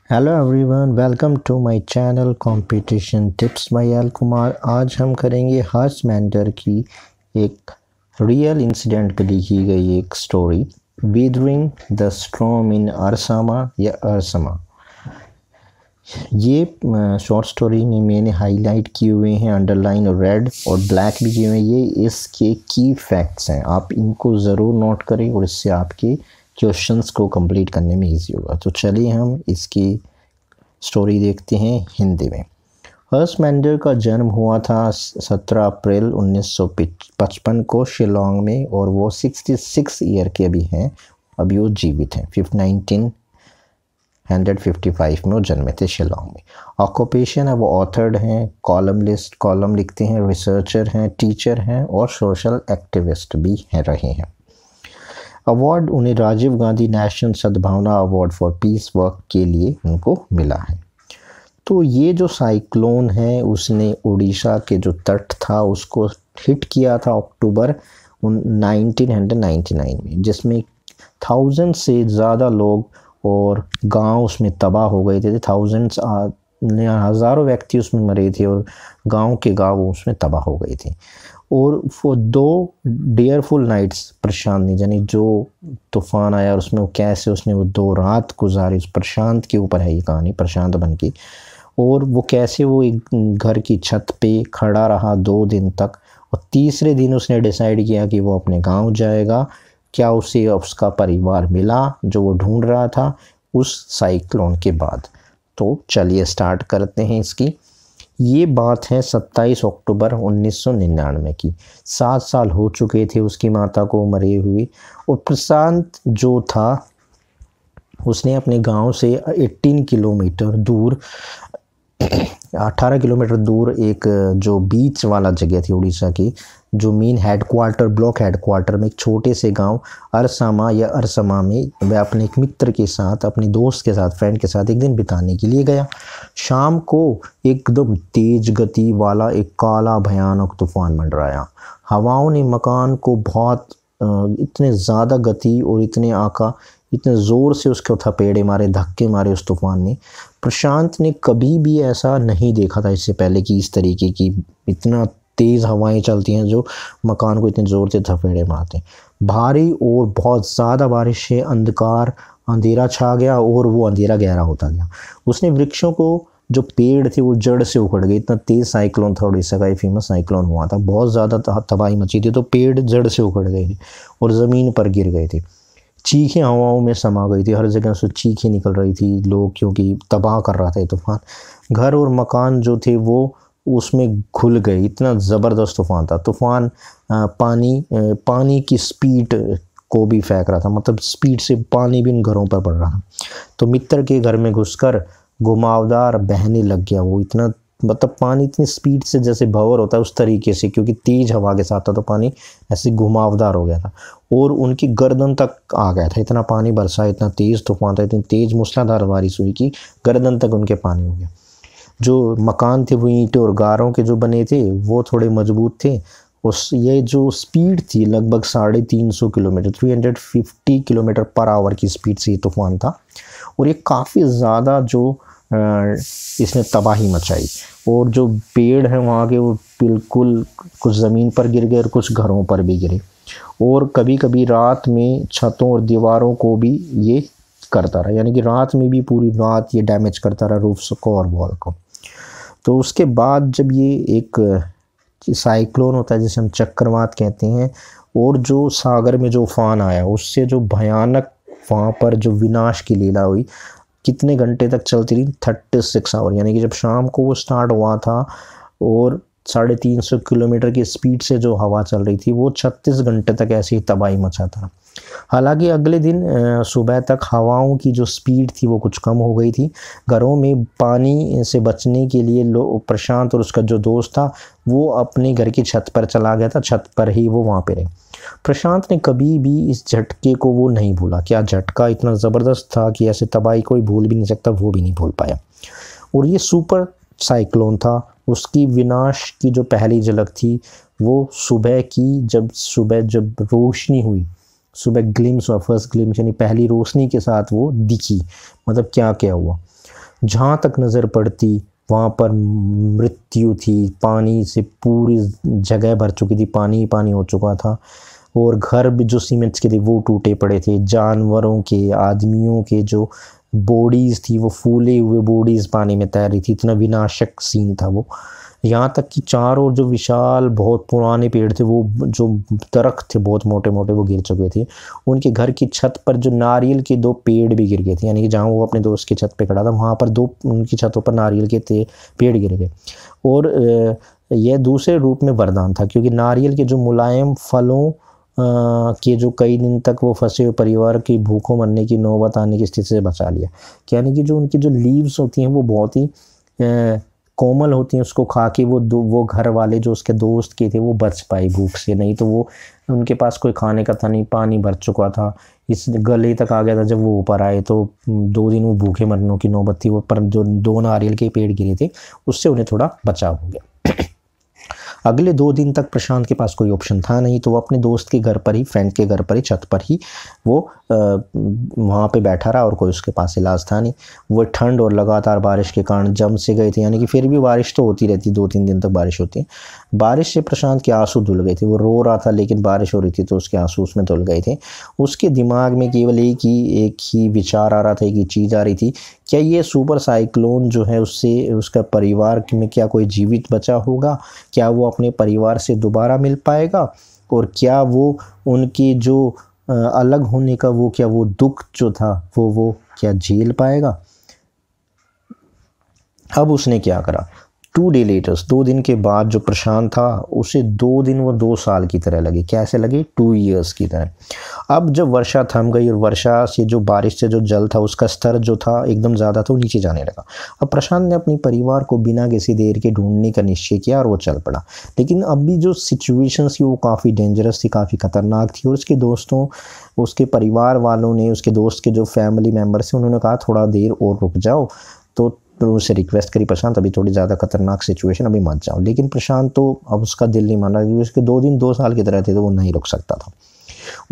Hello everyone, welcome to my channel competition tips by L Kumar. आज हम करेंगे हर्ष mentor की एक रियल इंसिडेंट पे लिखी गई एक story, weathering the storm in अरसामा या अरसमा। ये शॉर्ट स्टोरी में मैंने हाईलाइट किए हुए हैं, अंडरलाइन और रेड और ब्लैक भी किए हुए हैं। ये इसके की फैक्ट्स हैं, आप इनको ज़रूर नोट करें और इससे आपके क्वेश्चंस को कंप्लीट करने में इजी होगा। तो चलिए हम इसकी स्टोरी देखते हैं हिंदी में। हर्ष मेंडर का जन्म हुआ था 17 अप्रैल 1955 को शिलोंग में और वो 66 ईयर के अभी हैं, अभी वो जीवित हैं। 1955 में वो जन्मे थे शिलोंग में। ऑक्यूपेशन है वो ऑथर्ड हैं, कॉलम लिखते हैं, रिसर्चर हैं, टीचर हैं और सोशल एक्टिविस्ट भी हैं रहे हैं। अवार्ड उन्हें राजीव गांधी नेशनल सद्भावना अवार्ड फॉर पीस वर्क के लिए उनको मिला है। तो ये जो साइक्लोन है उसने उड़ीसा के जो तट था उसको हिट किया था अक्टूबर 1999 में, जिसमें 1000 से ज़्यादा लोग और गांव उसमें तबाह हो गए थे। हज़ारों व्यक्ति उसमें मरे थे और गांव के गांव उसमें तबाह हो गए थे। और वो 2 डेयरफुल नाइट्स प्रशांत ने, यानी जो तूफ़ान आया और उसमें वो कैसे उसने वो 2 रात गुजारी, उस प्रशांत के ऊपर है ये कहानी, प्रशांत बन के। और वो कैसे वो एक घर की छत पे खड़ा रहा 2 दिन तक और तीसरे दिन उसने डिसाइड किया कि वो अपने गांव जाएगा। क्या उसे उसका परिवार मिला जो वो ढूंढ रहा था उस साइक्लोन के बाद? तो चलिए स्टार्ट करते हैं इसकी। ये बात है 27 अक्टूबर 1999 की। 7 साल हो चुके थे उसकी माता को मरे हुए और प्रशांत जो था उसने अपने गांव से 18 किलोमीटर दूर 18 किलोमीटर दूर एक जो बीच वाला जगह थी उड़ीसा की, जो मेन हेडक्वार्टर ब्लॉक हेडक्वार्टर में एक छोटे से गांव अरसामा या अरसमा में वह अपने एक मित्र के साथ, अपने दोस्त के साथ, फ्रेंड के साथ एक दिन बिताने के लिए गया। शाम को एकदम तेज गति वाला एक काला भयानक तूफान मंडराया। हवाओं ने मकान को बहुत इतने ज़्यादा गति और इतने ज़ोर से उसको थपेड़े मारे, धक्के मारे उस तूफान ने। प्रशांत ने कभी भी ऐसा नहीं देखा था इससे पहले कि इस तरीके की इतना तेज़ हवाएं चलती हैं जो मकान को इतने ज़ोर से थपेड़े मारते हैं। भारी और बहुत ज़्यादा बारिश से अंधेरा छा गया और वो अंधेरा गहरा होता गया। उसने वृक्षों को, जो पेड़ थे वो जड़ से उखड़ गए। इतना तेज़ साइक्लोन था, उड़ीसा का फेमस साइक्लोन हुआ था, बहुत ज़्यादा तबाही मची थी, तो पेड़ जड़ से उखड़ गए थे और ज़मीन पर गिर गए थे। चीखें हवाओं में समा गई थी, हर जगह से चीखें निकल रही थी, लोग क्योंकि तबाह कर रहा था ये तूफान। घर और मकान जो थे वो उसमें घुल गए, इतना ज़बरदस्त तूफान था। तूफान पानी की स्पीड को भी फेंक रहा था, मतलब स्पीड से पानी भी इन घरों पर पड़ रहा था। तो मित्र के घर में घुसकर घुमावदार बहने लग गया वो, इतना मतलब पानी इतनी स्पीड से जैसे भंवर होता है उस तरीके से, क्योंकि तेज हवा के साथ था तो पानी ऐसे घुमावदार हो गया था और उनकी गर्दन तक आ गया था। इतना पानी बरसा, इतना तेज़ तूफान था, इतनी तेज़ मूसलाधार बारिश हुई कि गर्दन तक उनके पानी हो गया। जो मकान थे वो ईंटों और गारों के जो बने थे वो थोड़े मजबूत थे। ये जो स्पीड थी लगभग 350 किलोमीटर 350 किलोमीटर पर आवर की स्पीड से ये तूफान था और ये काफ़ी ज़्यादा जो इसने तबाही मचाई। और जो पेड़ हैं वहाँ के वो बिल्कुल कुछ ज़मीन पर गिर गए और कुछ घरों पर भी गिरे और कभी कभी रात में छतों और दीवारों को भी ये करता रहा, यानी कि रात में भी पूरी रात ये डैमेज करता रहा रूफ्स को और वॉल को। तो उसके बाद जब ये एक साइक्लोन होता है जिसे हम चक्रवात कहते हैं, और जो सागर में जो उफान आया उससे जो भयानक वहाँ पर जो विनाश की लीला हुई, कितने घंटे तक चलती रही? 36 आवर, यानी कि जब शाम को वो स्टार्ट हुआ था और 350 किलोमीटर की स्पीड से जो हवा चल रही थी वो 36 घंटे तक ऐसे ही तबाही मचाता रहा। हालांकि अगले दिन सुबह तक हवाओं की जो स्पीड थी वो कुछ कम हो गई थी। घरों में पानी से बचने के लिए प्रशांत और उसका जो दोस्त था वो अपने घर की छत पर चला गया था, छत पर ही वो वहाँ पे रहे। प्रशांत ने कभी भी इस झटके को वो नहीं भूला। क्या झटका इतना ज़बरदस्त था कि ऐसे तबाही कोई भूल भी नहीं सकता, वो भी नहीं भूल पाया। और ये सुपर साइक्लोन था, उसकी विनाश की जो पहली झलक थी वो सुबह की, जब रोशनी हुई, सुबह ग्लिम्स हुआ, फर्स्ट ग्लिम्स यानी पहली रोशनी के साथ वो दिखी। मतलब क्या क्या हुआ, जहाँ तक नज़र पड़ती वहाँ पर मृत्यु थी, पानी से पूरी जगह भर चुकी थी, पानी ही पानी हो चुका था। और घर भी जो सीमेंट्स के थे वो टूटे पड़े थे, जानवरों के, आदमियों के जो बॉडीज़ थी वो फूले हुए बॉडीज़ पानी में तैर रही थी। इतना विनाशक सीन था वो। यहाँ तक कि चारों जो विशाल बहुत पुराने पेड़ थे, वो जो दरख्त थे बहुत मोटे मोटे, वो गिर चुके थे। उनके घर की छत पर जो नारियल के 2 पेड़ भी गिर गए थे, यानी कि जहाँ वो अपने दोस्त की छत पे खड़ा था वहाँ पर 2 उनकी छतों पर नारियल के पेड़ गिर गए। और यह दूसरे रूप में वरदान था, क्योंकि नारियल के जो मुलायम फलों के जो कई दिन तक वो फंसे हुए परिवार की भूखों मरने की नौबत आने की स्थिति से बचा लिया। यानी कि जो उनकी जो लीव्स होती हैं वो बहुत ही कोमल होती हैं, उसको खा के वो घर वाले जो उसके दोस्त के थे वो बच पाए भूख से। नहीं तो वो उनके पास कोई खाने का था नहीं, पानी भर चुका था, इस गले तक आ गया था। जब वो ऊपर आए तो 2 दिन वो भूखे मरने की नौबत थी। वो पर जो 2 नारियल के पेड़ गिरे थे उससे उन्हें थोड़ा बचाव हो गया। अगले 2 दिन तक प्रशांत के पास कोई ऑप्शन था नहीं, तो वो अपने दोस्त के घर पर ही, फ्रेंड के घर पर ही, छत पर ही वो वहाँ पे बैठा रहा और कोई उसके पास इलाज था नहीं। वो ठंड और लगातार बारिश के कारण जम से गए थे, यानी कि फिर भी बारिश तो होती रहती, 2-3 दिन तक बारिश होती है। बारिश से प्रशांत के आंसू धुल गए थे। वो रो रहा था लेकिन बारिश हो रही थी तो उसके आंसू उसमें धुल गए थे। उसके दिमाग में केवल एक ही विचार आ रहा था, एक ही चीज़ आ रही थी, क्या ये सुपर साइक्लोन जो है उससे उसका परिवार में क्या कोई जीवित बचा होगा? क्या वो अपने परिवार से दोबारा मिल पाएगा? और क्या वो उनकी जो अलग होने का वो दुख जो था वो क्या झेल पाएगा? अब उसने क्या करा, 2 डे लेटर्स, 2 दिन के बाद जो प्रशांत था उसे 2 दिन वो 2 साल की तरह लगे। कैसे लगे? 2 ईयर्स की तरह। अब जब वर्षा थम गई और वर्षा से जो बारिश से जो जल था उसका स्तर जो था एकदम ज़्यादा था, वो नीचे जाने लगा। अब प्रशांत ने अपने परिवार को बिना किसी देर के ढूंढने का निश्चय किया और वो चल पड़ा। लेकिन अब भी जो सिचुएशंस थी वो काफ़ी डेंजरस थी, काफ़ी ख़तरनाक थी। और उसके दोस्तों, उसके परिवार वालों ने, उसके दोस्त के जो फैमिली मेम्बर्स थे उन्होंने कहा थोड़ा देर और रुक जाओ। तो उससे रिक्वेस्ट करी, प्रशांत अभी थोड़ी ज़्यादा खतरनाक सिचुएशन, अभी मत जाओ। लेकिन प्रशांत तो अब उसका दिल नहीं मान रहा, क्योंकि उसके 2 दिन 2 साल की तरह थे तो वो नहीं रुक सकता था।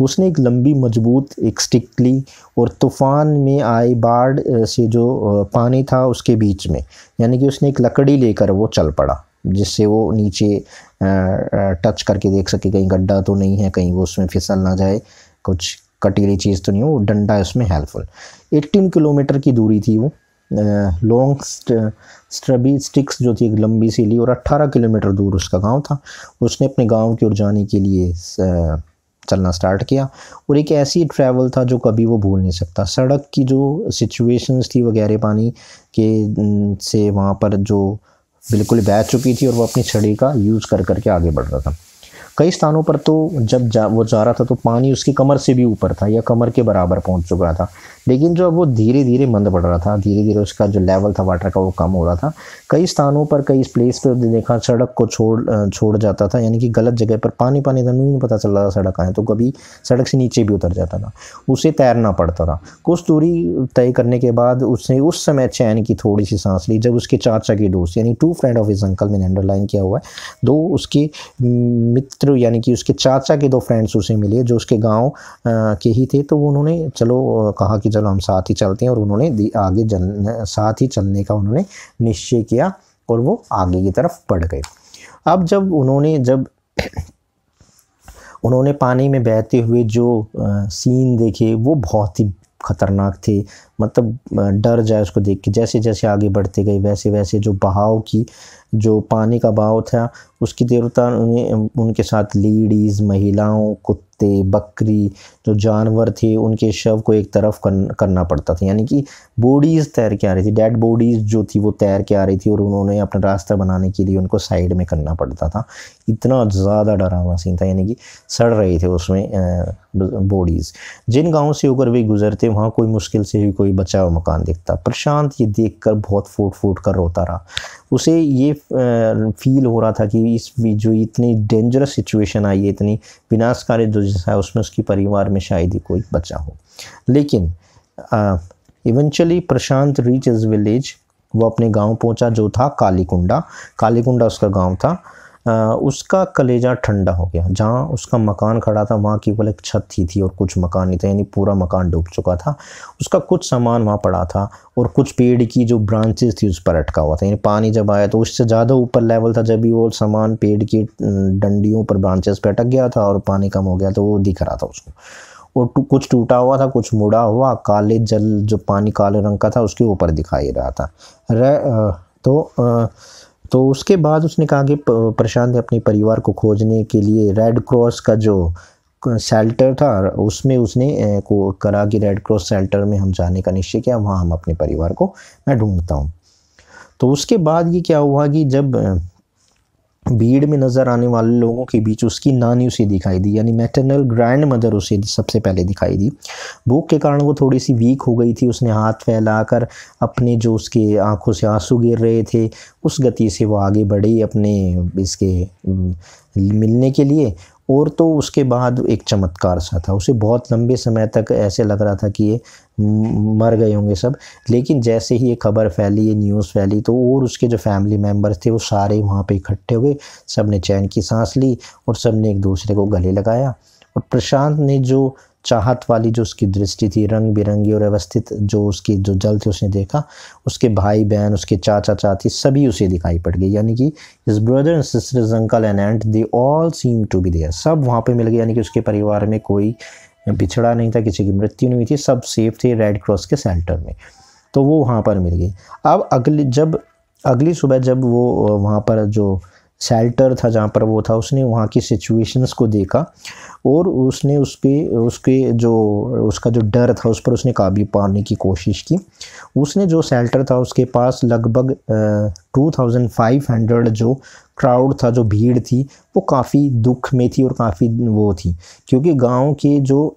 उसने एक लंबी मजबूत एक स्टिक ली और तूफान में आई बाढ़ से जो पानी था उसके बीच में, यानी कि उसने एक लकड़ी लेकर वो चल पड़ा, जिससे वो नीचे टच करके देख सके कहीं गड्ढा तो नहीं है, कहीं वो उसमें फिसल ना जाए, कुछ कटीली चीज़ तो नहीं हो। डंडा है उसमें हेल्पफुल। 18 किलोमीटर की दूरी थी वो। लॉन्ग स्ट्रबी स्टिक्स जो थी एक लंबी सी ली और 18 किलोमीटर दूर उसका गांव था। उसने अपने गांव की ओर जाने के लिए चलना स्टार्ट किया। और एक ऐसी ट्रैवल था जो कभी वो भूल नहीं सकता। सड़क की जो सिचुएशंस थी वो गहरे पानी के से वहाँ पर जो बिल्कुल बह चुकी थी और वो अपनी छड़ी का यूज़ कर करके आगे बढ़ रहा था। कई स्थानों पर तो जब वो जा रहा था तो पानी उसकी कमर से भी ऊपर था या कमर के बराबर पहुंच चुका था। लेकिन जो वो धीरे धीरे मंद बढ़ रहा था, धीरे धीरे उसका जो लेवल था वाटर का वो कम हो रहा था। कई स्थानों पर, कई प्लेस पर देखा सड़क को छोड़ जाता था, यानी कि गलत जगह पर पानी था, नहीं पता चल रहा था सड़क कहाँ है, तो कभी सड़क से नीचे भी उतर जाता था, उसे तैरना पड़ता था। कुछ दूरी तय करने के बाद उसने उस समय चैन की थोड़ी सी सांस ली जब उसके चाचा के दोस्त, यानी 2 फ्रेंड ऑफ हिज अंकल, मैंने अंडरलाइन किया हुआ है, 2 उसके मित्र यानी कि उसके चाचा के 2 फ्रेंड्स उसे मिले जो उसके गांव के ही थे। तो उन्होंने कहा कि चलो हम साथ ही चलते हैं, और उन्होंने आगे साथ ही चलने का उन्होंने निश्चय किया और वो आगे की तरफ बढ़ गए। अब जब उन्होंने पानी में बहते हुए जो सीन देखे वो बहुत ही खतरनाक थे। मतलब डर जाए उसको देख के। जैसे जैसे आगे बढ़ते गए वैसे वैसे जो पानी का बहाव था उसकी तीव्रता, उनके साथ लेडीज़, महिलाओं, कुत्ते, बकरी, जो जानवर थे उनके शव को एक तरफ करना पड़ता था, यानी कि बॉडीज़ तैर के आ रही थी, डेड बॉडीज़ जो थी वो तैर के आ रही थी और उन्होंने अपना रास्ता बनाने के लिए उनको साइड में करना पड़ता था। इतना ज़्यादा डरावना सीन था, यानी कि सड़ रही थे उसमें बॉडीज़। जिन गाँव से होकर वे गुजरते वहाँ कोई मुश्किल से ही कोई बचा हुआ मकान दिखता। प्रशांत ये देखकर बहुत फूट कर रोता रहा। उसे ये फील हो रहा था कि इस जो इतनी डेंजरस सिचुएशन आई है, इतनी विनाशकारी जो है, उसमें उसके परिवार में शायद ही कोई बचा हो। लेकिन इवेंचुअली प्रशांत रीच हिज विलेज। वो अपने गांव पहुंचा जो था कालीकुंडा उसका गांव था। उसका कलेजा ठंडा हो गया। जहाँ उसका मकान खड़ा था वहाँ केवल एक छत थी और कुछ मकान नहीं था, यानी पूरा मकान डूब चुका था। उसका कुछ सामान वहाँ पड़ा था और कुछ पेड़ की जो ब्रांचेस थी उस पर अटका हुआ था, यानी पानी जब आया तो उससे ज़्यादा ऊपर लेवल था, जब भी वो सामान पेड़ की डंडियों पर ब्रांचेस पर अटक गया था और पानी कम हो गया तो वो दिख रहा था उसको। और कुछ टूटा हुआ था, कुछ मुड़ा हुआ काले जल, जो पानी काले रंग का था उसके ऊपर दिखाई रहा था। तो उसके बाद उसने कहा कि प्रशांत ने अपने परिवार को खोजने के लिए रेड क्रॉस का जो शेल्टर था उसमें उसने को करा कि रेड क्रॉस शेल्टर में हम जाने का निश्चय किया, वहाँ हम अपने परिवार को मैं ढूंढता हूँ। तो उसके बाद ये क्या हुआ कि जब भीड़ में नज़र आने वाले लोगों के बीच उसकी नानी उसे दिखाई दी, यानी मैटरनल ग्रैंड मदर उसे सबसे पहले दिखाई दी। भूख के कारण वो थोड़ी सी वीक हो गई थी। उसने हाथ फैलाकर अपने जो उसके आंखों से आंसू गिर रहे थे उस गति से वो आगे बढ़ी अपने इसके मिलने के लिए। और तो उसके बाद एक चमत्कार सा था, उसे बहुत लंबे समय तक ऐसे लग रहा था कि ये मर गए होंगे सब, लेकिन जैसे ही ये खबर फैली, ये न्यूज़ फैली, तो और उसके जो फैमिली मेम्बर्स थे वो सारे वहाँ पे इकट्ठे हुए। सब ने चैन की सांस ली और सब ने एक दूसरे को गले लगाया। और प्रशांत ने जो चाहत वाली जो उसकी दृष्टि थी, रंग बिरंगी और व्यवस्थित जो उसकी जो जल थे उसने देखा, उसके भाई बहन, उसके चाचा चाची सभी उसे दिखाई पड़ गई, यानी कि his brother and sisters, uncle and aunt, they all seem to be there. सब वहाँ पे मिल गए, यानी कि उसके परिवार में कोई बिछड़ा नहीं था, किसी की मृत्यु नहीं हुई थी, सब सेफ थे रेड क्रॉस के सेंटर में। तो वो वहाँ पर मिल गई। अब अगली सुबह जब वो वहाँ पर जो शेल्टर था जहाँ पर वो था, उसने वहाँ की सिचुएशंस को देखा और उसने उसके जो उसका जो डर था उस पर उसने काबू पाने की कोशिश की। उसने जो शेल्टर था उसके पास लगभग 2500 जो क्राउड था, जो भीड़ थी, वो काफ़ी दुख में थी और काफ़ी वो थी, क्योंकि गांव के जो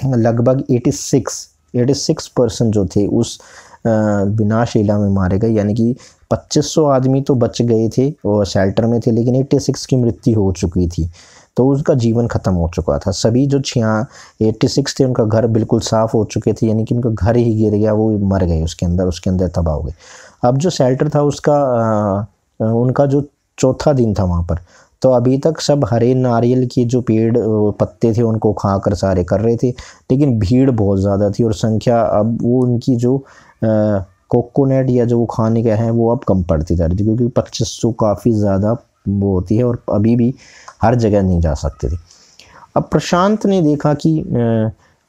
लगभग 86% जो थे उस विनाशलीला में मारे गए, यानी कि 2500 आदमी तो बच गए थे और शेल्टर में थे, लेकिन 86 की मृत्यु हो चुकी थी, तो उसका जीवन ख़त्म हो चुका था। सभी जो 86 थे उनका घर बिल्कुल साफ़ हो चुके थे, यानी कि उनका घर ही गिर गया, वो मर गए उसके अंदर तबाह हो गए। अब जो शेल्टर था उसका उनका जो चौथा दिन था वहाँ पर, तो अभी तक सब हरे नारियल के जो पेड़ पत्ते थे उनको खाकर सारे कर रहे थे, लेकिन भीड़ बहुत ज़्यादा थी और संख्या अब वो उनकी जो कोकोनट या जो वो खाने का है वो अब कम पड़ती जा रही थी, क्योंकि 2500 काफ़ी ज़्यादा वो होती है और अभी भी हर जगह नहीं जा सकते थे। अब प्रशांत ने देखा कि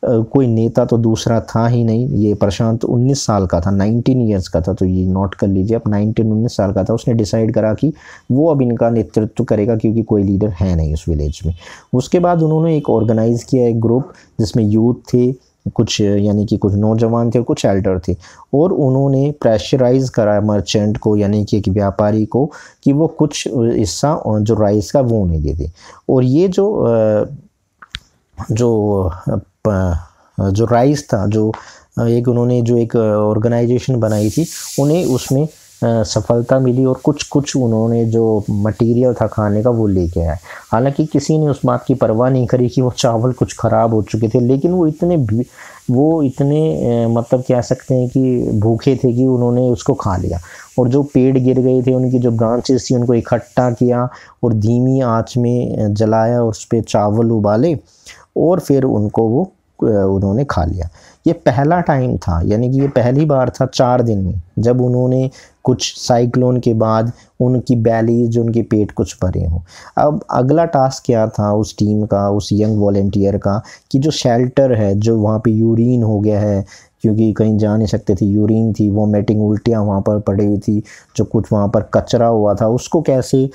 कोई नेता तो दूसरा था ही नहीं। ये प्रशांत 19 साल का था, 19 ईयर्स का था, तो ये नोट कर लीजिए, अब 19 साल का था। उसने डिसाइड करा कि वो अब इनका नेतृत्व करेगा, क्योंकि कोई लीडर है नहीं उस विलेज में। उसके बाद उन्होंने एक ऑर्गेनाइज़ किया, एक ग्रुप जिसमें यूथ थे कुछ, यानी कि कुछ नौजवान थे और कुछ एल्डर थे, और उन्होंने प्रेशराइज करा मर्चेंट को, यानी कि एक व्यापारी को, कि वो कुछ हिस्सा जो राइस का वो नहीं देते। और ये जो राइस था, जो उन्होंने जो एक ऑर्गेनाइजेशन बनाई थी, उन्हें उसमें सफलता मिली और कुछ उन्होंने जो मटेरियल था खाने का वो लेके आए। हालांकि किसी ने उस बात की परवाह नहीं करी कि वो चावल कुछ ख़राब हो चुके थे, लेकिन वो इतने मतलब कह सकते हैं कि भूखे थे कि उन्होंने उसको खा लिया। और जो पेड़ गिर गए थे उनकी जो ब्रांचेस थी उनको इकट्ठा किया और धीमी आंच में जलाया और उस पर चावल उबाले और फिर उन्होंने खा लिया। ये पहला टाइम था, यानी कि ये पहली बार था 4 दिन में जब उन्होंने कुछ साइक्लोन के बाद उनकी बैली, जो उनके पेट कुछ भरे हों। अब अगला टास्क क्या था उस टीम का, उस यंग वॉलेंटियर का, कि जो शेल्टर है, जो वहाँ पे यूरिन हो गया है, क्योंकि कहीं जा नहीं सकते थे, यूरिन थी, वोमिटिंग, उल्टियाँ वहाँ पर पड़ी हुई थी, जो कुछ वहाँ पर कचरा हुआ था उसको कैसे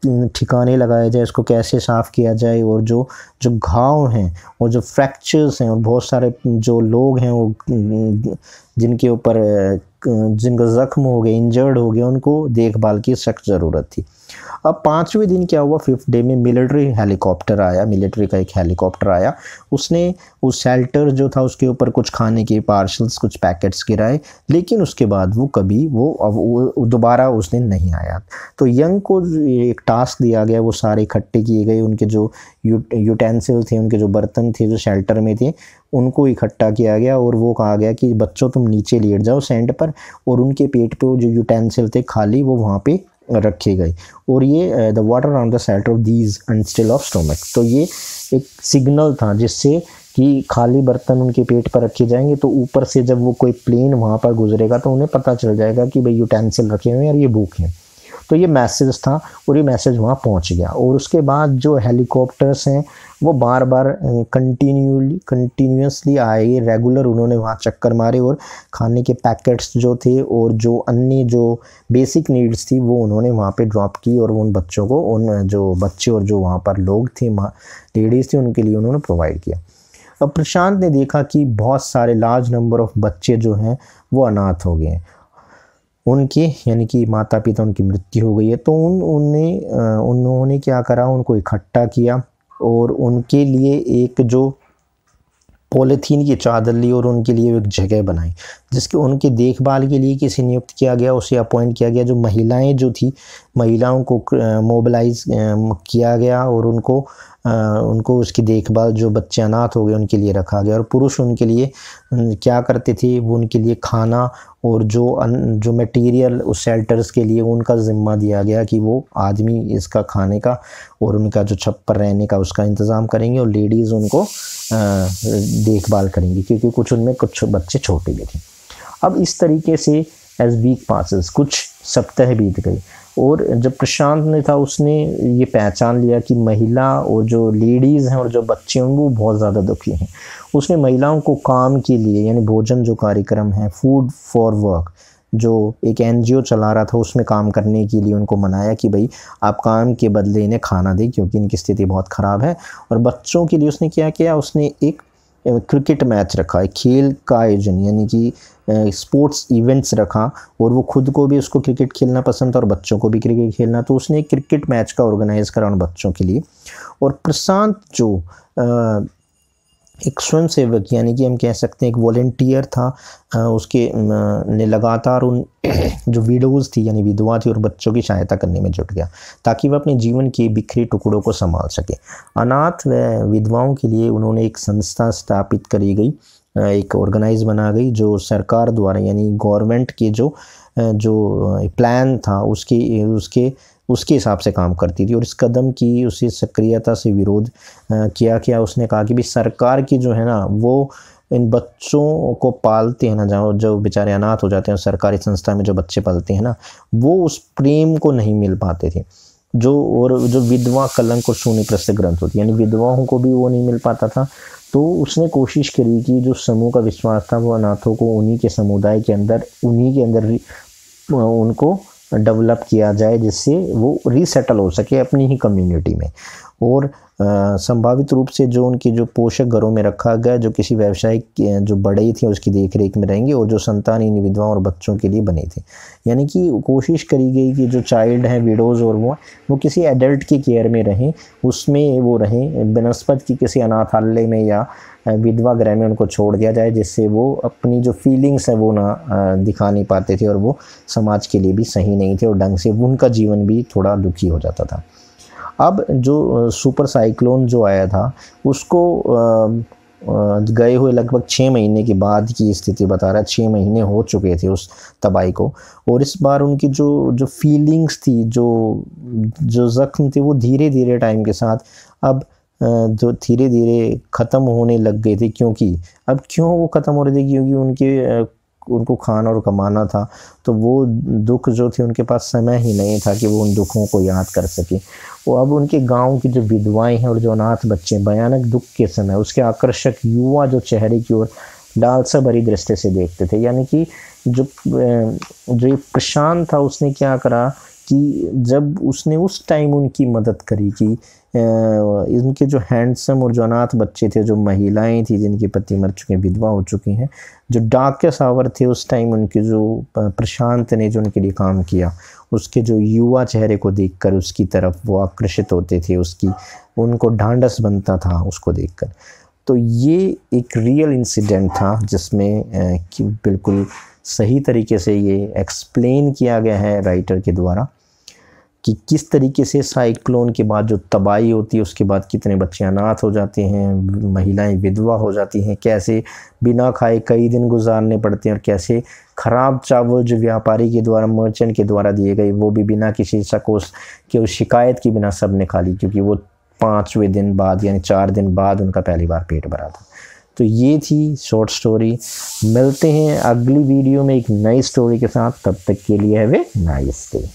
ठिकाने लगाया जाए, इसको कैसे साफ़ किया जाए, और जो घाव हैं और जो फ्रैक्चर्स हैं और बहुत सारे जो लोग हैं वो जिनके ऊपर जिनका ज़ख्म हो गए, इंजर्ड हो गए, उनको देखभाल की सख्त ज़रूरत थी। अब 5वें दिन क्या हुआ, 5th डे में मिलिट्री का एक हेलीकॉप्टर आया। उसने उस शेल्टर जो था उसके ऊपर कुछ खाने के पार्सल्स, कुछ पैकेट्स गिराए, लेकिन उसके बाद वो दोबारा उस दिन नहीं आया। तो यंग को एक टास्क दिया गया, वो सारे इकट्ठे किए गए, उनके जो यूटेंसिल थे, उनके जो बर्तन थे जो शेल्टर में थे, उनको इकट्ठा किया गया और वो कहा गया कि बच्चों तुम नीचे लेट जाओ सैंड पर, और उनके पेट पे जो यूटेंसिल थे खाली वो वहाँ पे रखे गए। और ये the water on the centre of these instead of stomach, तो ये एक सिग्नल था जिससे कि खाली बर्तन उनके पेट पर रखे जाएंगे तो ऊपर से जब वो कोई प्लेन वहाँ पर गुजरेगा तो उन्हें पता चल जाएगा कि भाई यूटेंसिल रखे हुए हैं और ये भूखे हैं। तो ये मैसेज था और ये मैसेज वहाँ पहुँच गया। और उसके बाद जो हेलीकॉप्टर्स हैं वो बार बार कंटिन्यूसली आए, रेगुलर उन्होंने वहाँ चक्कर मारे और खाने के पैकेट्स जो थे और जो अन्य जो बेसिक नीड्स थी वो उन्होंने वहाँ पे ड्रॉप की और उन बच्चों को, उन जो बच्चे और जो वहाँ पर लोग थे, लेडीज़ थी, उनके लिए उन्होंने प्रोवाइड किया। अब प्रशांत ने देखा कि बहुत सारे लार्ज नंबर ऑफ बच्चे जो हैं वो अनाथ हो गए हैं, उनके यानी कि माता पिता उनकी मृत्यु हो गई है। तो उन्होंने क्या करा, उनको इकट्ठा किया और उनके लिए एक जो पॉलीथीन की चादर ली और उनके लिए एक जगह बनाई जिसके उनके देखभाल के लिए किसी नियुक्त किया गया, उसे अपॉइंट किया गया। जो महिलाएं जो थी, महिलाओं को मोबिलाइज किया गया और उनको उसकी देखभाल, जो बच्चे अनाथ हो गए उनके लिए रखा गया। और पुरुष उनके लिए क्या करते थे, वो उनके लिए खाना और जो मटेरियल उस शेल्टर्स के लिए उनका ज़िम्मा दिया गया कि वो आदमी इसका खाने का और उनका जो छप्पर रहने का उसका इंतज़ाम करेंगे और लेडीज़ उनको देखभाल करेंगी, क्योंकि कुछ बच्चे छोटे भी थे। अब इस तरीके से एज वीक पासेस, कुछ सप्ताह बीत गए और जब प्रशांत ने था उसने ये पहचान लिया कि महिला और जो लेडीज़ हैं और जो बच्चे हैं वो बहुत ज़्यादा दुखी हैं। उसने महिलाओं को काम के लिए, यानी भोजन जो कार्यक्रम है, फूड फॉर वर्क, जो एक NGO चला रहा था, उसमें काम करने के लिए उनको मनाया कि भाई आप काम के बदले इन्हें खाना दें क्योंकि इनकी स्थिति बहुत ख़राब है। और बच्चों के लिए उसने क्या किया, उसने एक क्रिकेट मैच रखा, एक खेल का आयोजन यानी कि स्पोर्ट्स इवेंट्स रखा और वो खुद को भी उसको क्रिकेट खेलना पसंद था और बच्चों को भी क्रिकेट खेलना, तो उसने एक क्रिकेट मैच का ऑर्गेनाइज़ करा उन बच्चों के लिए। और प्रशांत जो एक स्वयं सेवक यानी कि हम कह सकते हैं एक वॉलेंटियर था, उसके ने लगातार उन जो विडोज़ थी यानी विधवा थी और बच्चों की सहायता करने में जुट गया ताकि वह अपने जीवन के बिखरे टुकड़ों को संभाल सके। अनाथ व विधवाओं के लिए उन्होंने एक संस्था स्थापित करी गई, एक ऑर्गेनाइज बना गई जो सरकार द्वारा यानी गवर्नमेंट के जो प्लान था उसके हिसाब से काम करती थी। और इस कदम की उसे सक्रियता से विरोध किया। उसने कहा कि भी सरकार की जो है ना वो इन बच्चों को पालते हैं ना, जो बेचारे अनाथ हो जाते हैं सरकारी संस्था में जो बच्चे पलते हैं ना, वो उस प्रेम को नहीं मिल पाते थे जो विधवा कलंक और शून्य प्रस्त ग्रंथ होती है, यानी विधवाओं को भी वो नहीं मिल पाता था। तो उसने कोशिश करी कि जो समूह का विश्वास था वो अनाथों को उन्हीं के समुदाय के अंदर उनको डेवलप किया जाए जिससे वो रीसेटल हो सके अपनी ही कम्युनिटी में। और संभावित रूप से जो उनकी जो पोषक घरों में रखा गया, जो किसी व्यवसायिक जो बड़े थे उसकी देखरेख में रहेंगे और जो संतानहीन विधवाओं और बच्चों के लिए बने थे। यानी कि कोशिश करी गई कि जो चाइल्ड हैं, विडोज़ और वो किसी एडल्ट की केयर में रहें, उसमें वो रहें, बनस्पत की किसी अनाथालय में या विधवा गृह में उनको छोड़ दिया जाए जिससे वो अपनी जो फीलिंग्स है वो ना दिखा नहीं पाते थे और वो समाज के लिए भी सही नहीं थे और ढंग से उनका जीवन भी थोड़ा दुखी हो जाता था। अब जो सुपर साइक्लोन जो आया था उसको गए हुए लगभग 6 महीने के बाद की स्थिति बता रहा है। 6 महीने हो चुके थे उस तबाही को और इस बार उनकी जो फीलिंग्स थी, जो ज़ख्म थे वो धीरे धीरे टाइम के साथ अब जो धीरे धीरे ख़त्म होने लग गए थे। क्यों वो ख़त्म हो रहे थे? क्योंकि उनको खाना और कमाना था, तो वो दुख जो थे उनके पास समय ही नहीं था कि वो उन दुखों को याद कर सके। वो अब उनके गांव की जो विधवाएं हैं और जो अनाथ बच्चे भयानक दुख के समय उसके आकर्षक युवा जो चेहरे की ओर लालसा भरी दृष्टि से देखते थे। यानी कि जो प्रशांत था उसने क्या करा कि जब उसने उस टाइम उनकी मदद करी कि इनके जो हैंडसम और जो अनाथ बच्चे थे, जो महिलाएं थी जिनके पति मर चुके हैं, विधवा हो चुकी हैं, जो डार्केस्ट आवर थे उस टाइम उनके जो प्रशांत ने जो उनके लिए काम किया, उसके जो युवा चेहरे को देखकर उसकी तरफ वो आकर्षित होते थे, उनको ढांढस बनता था उसको देखकर। तो ये एक रियल इंसिडेंट था जिसमें कि बिल्कुल सही तरीके से ये एक्सप्लेन किया गया है राइटर के द्वारा। कि किस तरीके से साइक्लोन के बाद जो तबाही होती है उसके बाद कितने बच्चे अनाथ हो जाते हैं, महिलाएं विधवा हो जाती हैं, कैसे बिना खाए कई दिन गुजारने पड़ते हैं, और कैसे ख़राब चावल जो व्यापारी के द्वारा, मर्चेंट के द्वारा दिए गए, वो भी बिना किसी सकोस के शिकायत की बिना सब ने खा ली, क्योंकि वो 5वें दिन बाद यानी 4 दिन बाद उनका पहली बार पेट भरा था। तो ये थी शॉर्ट स्टोरी। मिलते हैं अगली वीडियो में एक नई स्टोरी के साथ, तब तक के लिए हैव ए नाइस डे।